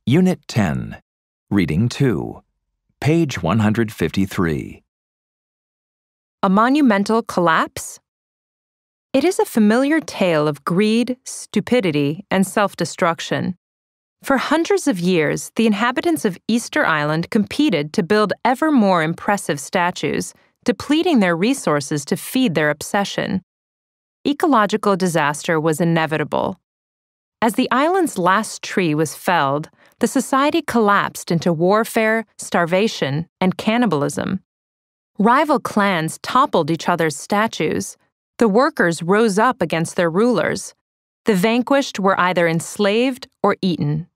Unit 10, Reading 2, page 153. A monumental collapse? It is a familiar tale of greed, stupidity, and self-destruction. For hundreds of years, the inhabitants of Easter Island competed to build ever more impressive statues, depleting their resources to feed their obsession. Ecological disaster was inevitable. As the island's last tree was felled, the society collapsed into warfare, starvation, and cannibalism. Rival clans toppled each other's statues. The workers rose up against their rulers. The vanquished were either enslaved or eaten.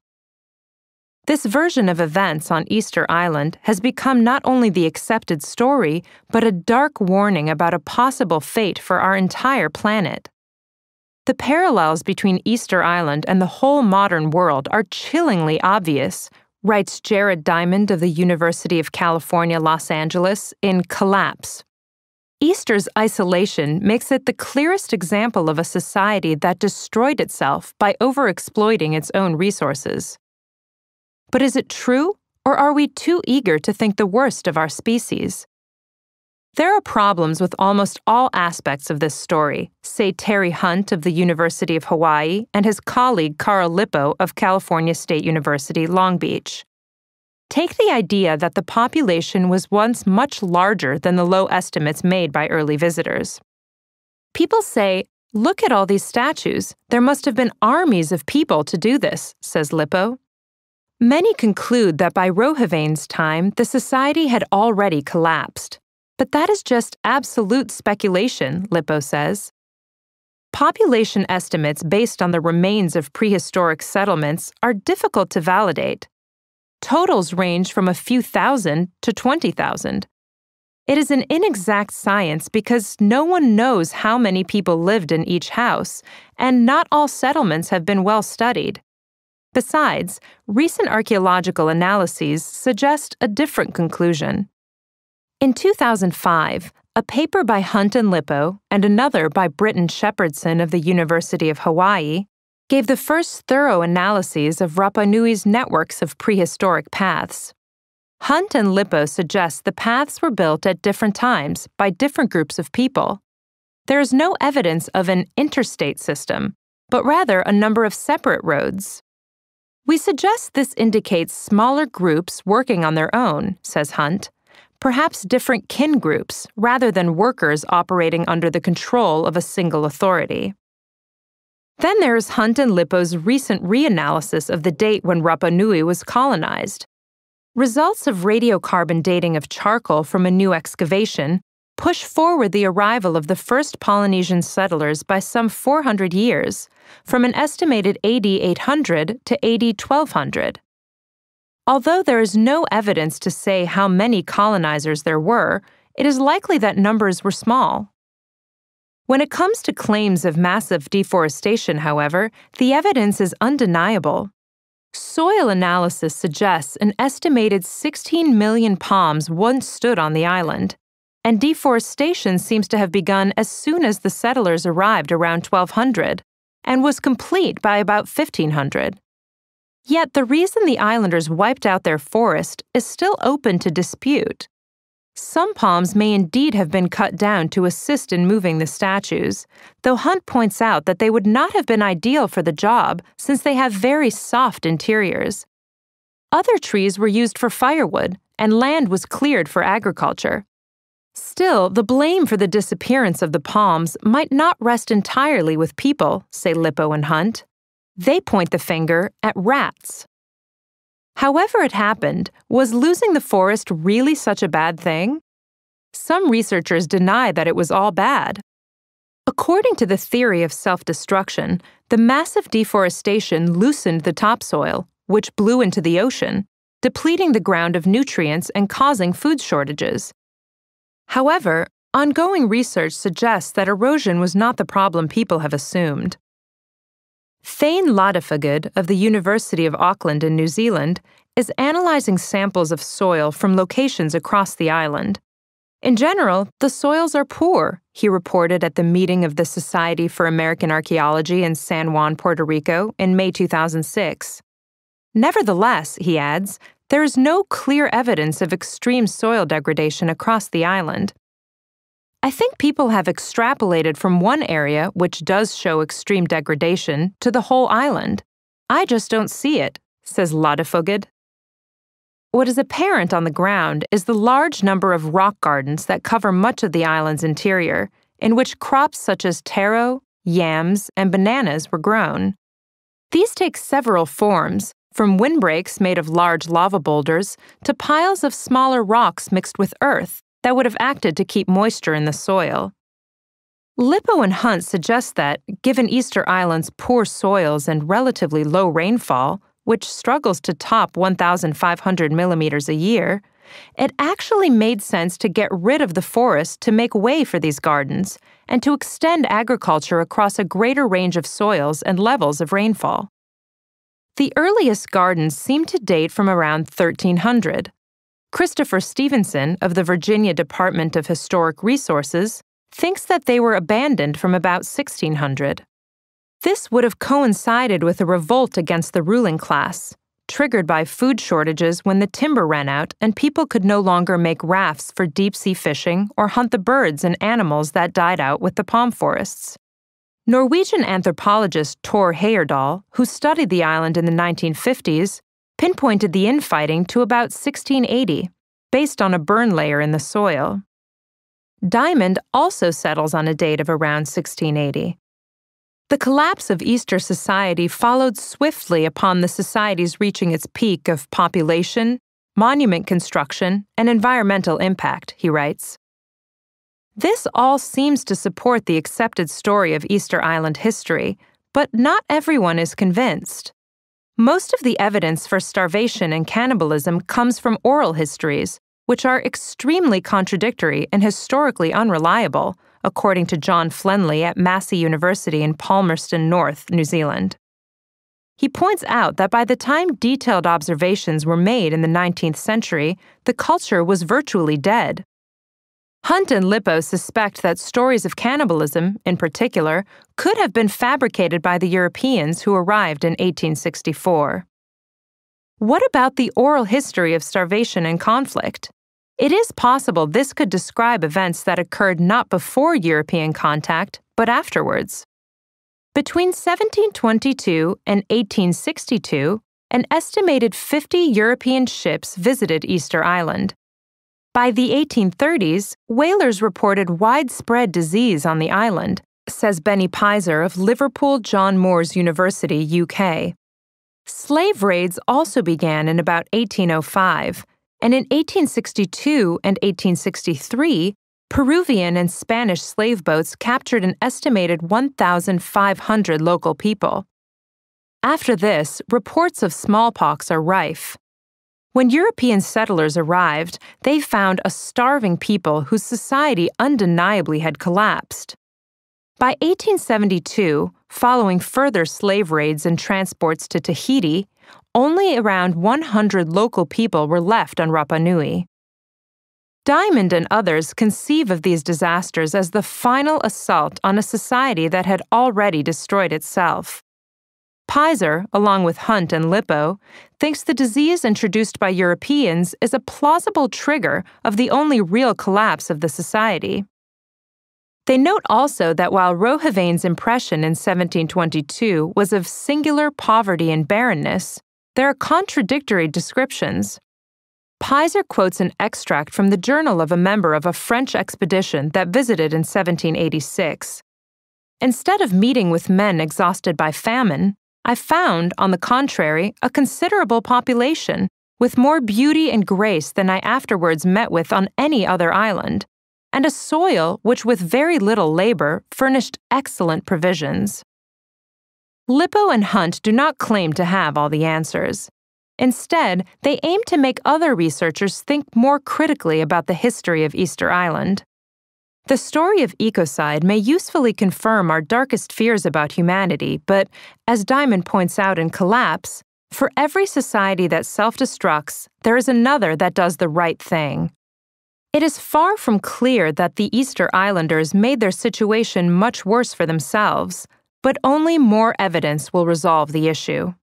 This version of events on Easter Island has become not only the accepted story, but a dark warning about a possible fate for our entire planet. The parallels between Easter Island and the whole modern world are chillingly obvious, writes Jared Diamond of the University of California, Los Angeles, in Collapse. Easter's isolation makes it the clearest example of a society that destroyed itself by overexploiting its own resources. But is it true, or are we too eager to think the worst of our species? There are problems with almost all aspects of this story, say Terry Hunt of the University of Hawaii and his colleague Carl Lippo of California State University, Long Beach. Take the idea that the population was once much larger than the low estimates made by early visitors. People say, "Look at all these statues. There must have been armies of people to do this," says Lippo. Many conclude that by Rohavane's time, the society had already collapsed. But that is just absolute speculation, Lippo says. Population estimates based on the remains of prehistoric settlements are difficult to validate. Totals range from a few thousand to 20,000. It is an inexact science because no one knows how many people lived in each house, and not all settlements have been well studied. Besides, recent archaeological analyses suggest a different conclusion. In 2005, a paper by Hunt and Lippo and another by Britton Shepherdson of the University of Hawaii gave the first thorough analyses of Rapa Nui's networks of prehistoric paths. Hunt and Lippo suggest the paths were built at different times by different groups of people. There is no evidence of an interstate system, but rather a number of separate roads. We suggest this indicates smaller groups working on their own, says Hunt. Perhaps different kin groups, rather than workers operating under the control of a single authority. Then there's Hunt and Lippo's recent reanalysis of the date when Rapa Nui was colonized. Results of radiocarbon dating of charcoal from a new excavation push forward the arrival of the first Polynesian settlers by some 400 years, from an estimated AD 800 to AD 1200. Although there is no evidence to say how many colonizers there were, it is likely that numbers were small. When it comes to claims of massive deforestation, however, the evidence is undeniable. Soil analysis suggests an estimated 16 million palms once stood on the island, and deforestation seems to have begun as soon as the settlers arrived around 1200, and was complete by about 1500. Yet the reason the islanders wiped out their forest is still open to dispute. Some palms may indeed have been cut down to assist in moving the statues, though Hunt points out that they would not have been ideal for the job since they have very soft interiors. Other trees were used for firewood, and land was cleared for agriculture. Still, the blame for the disappearance of the palms might not rest entirely with people, say Lippo and Hunt. They point the finger at rats. However it happened, was losing the forest really such a bad thing? Some researchers deny that it was all bad. According to the theory of self-destruction, the massive deforestation loosened the topsoil, which blew into the ocean, depleting the ground of nutrients and causing food shortages. However, ongoing research suggests that erosion was not the problem people have assumed. Thane Ladefoged of the University of Auckland in New Zealand is analyzing samples of soil from locations across the island. In general, the soils are poor, he reported at the meeting of the Society for American Archaeology in San Juan, Puerto Rico in May 2006. Nevertheless, he adds, there is no clear evidence of extreme soil degradation across the island. I think people have extrapolated from one area, which does show extreme degradation, to the whole island. I just don't see it, says Ladefoged. What is apparent on the ground is the large number of rock gardens that cover much of the island's interior, in which crops such as taro, yams, and bananas were grown. These take several forms, from windbreaks made of large lava boulders to piles of smaller rocks mixed with earth that would have acted to keep moisture in the soil. Lippo and Hunt suggest that, given Easter Island's poor soils and relatively low rainfall, which struggles to top 1,500 millimeters a year, it actually made sense to get rid of the forest to make way for these gardens and to extend agriculture across a greater range of soils and levels of rainfall. The earliest gardens seem to date from around 1300. Christopher Stevenson of the Virginia Department of Historic Resources thinks that they were abandoned from about 1600. This would have coincided with a revolt against the ruling class, triggered by food shortages when the timber ran out and people could no longer make rafts for deep-sea fishing or hunt the birds and animals that died out with the palm forests. Norwegian anthropologist Tor Heyerdahl, who studied the island in the 1950s, pinpointed the infighting to about 1680, based on a burn layer in the soil. Diamond also settles on a date of around 1680. The collapse of Easter society followed swiftly upon the society's reaching its peak of population, monument construction, and environmental impact, he writes. This all seems to support the accepted story of Easter Island history, but not everyone is convinced. Most of the evidence for starvation and cannibalism comes from oral histories, which are extremely contradictory and historically unreliable, according to John Flenley at Massey University in Palmerston North, New Zealand. He points out that by the time detailed observations were made in the 19th century, the culture was virtually dead. Hunt and Lippo suspect that stories of cannibalism, in particular, could have been fabricated by the Europeans who arrived in 1864. What about the oral history of starvation and conflict? It is possible this could describe events that occurred not before European contact, but afterwards. Between 1722 and 1862, an estimated 50 European ships visited Easter Island. By the 1830s, whalers reported widespread disease on the island, says Benny Pizer of Liverpool John Moores University, UK. Slave raids also began in about 1805, and in 1862 and 1863, Peruvian and Spanish slave boats captured an estimated 1,500 local people. After this, reports of smallpox are rife. When European settlers arrived, they found a starving people whose society undeniably had collapsed. By 1872, following further slave raids and transports to Tahiti, only around 100 local people were left on Rapa Nui. Diamond and others conceive of these disasters as the final assault on a society that had already destroyed itself. Pizer, along with Hunt and Lippo, thinks the disease introduced by Europeans is a plausible trigger of the only real collapse of the society. They note also that while Rohavane's impression in 1722 was of singular poverty and barrenness, there are contradictory descriptions. Pizer quotes an extract from the journal of a member of a French expedition that visited in 1786. Instead of meeting with men exhausted by famine, I found, on the contrary, a considerable population, with more beauty and grace than I afterwards met with on any other island, and a soil which with very little labor furnished excellent provisions. Lippo and Hunt do not claim to have all the answers. Instead, they aim to make other researchers think more critically about the history of Easter Island. The story of ecocide may usefully confirm our darkest fears about humanity, but, as Diamond points out in Collapse, for every society that self-destructs, there is another that does the right thing. It is far from clear that the Easter Islanders made their situation much worse for themselves, but only more evidence will resolve the issue.